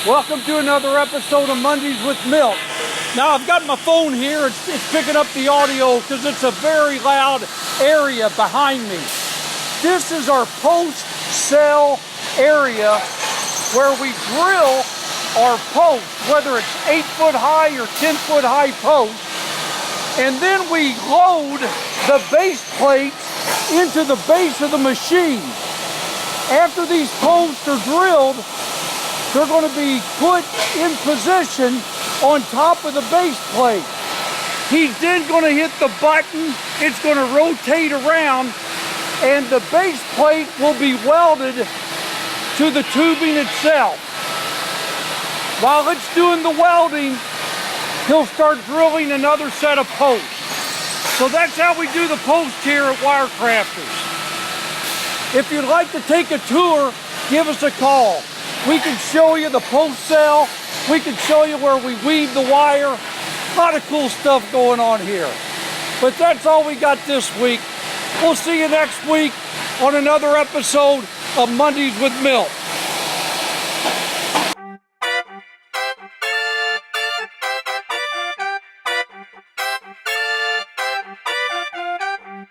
Welcome to another episode of Mondays with Milt. Now I've got my phone here, it's picking up the audio because it's a very loud area behind me. This is our post cell area where we drill our posts, whether it's 8-foot high or 10-foot high posts, and then we load the base plates into the base of the machine. After these posts are drilled, they're going to be put in position on top of the base plate. He's then going to hit the button, it's going to rotate around, and the base plate will be welded to the tubing itself. While it's doing the welding, he'll start drilling another set of posts. So that's how we do the posts here at WireCrafters. If you'd like to take a tour, give us a call. We can show you the post cell. We can show you where we weave the wire. A lot of cool stuff going on here. But that's all we got this week. We'll see you next week on another episode of Mondays with Milt.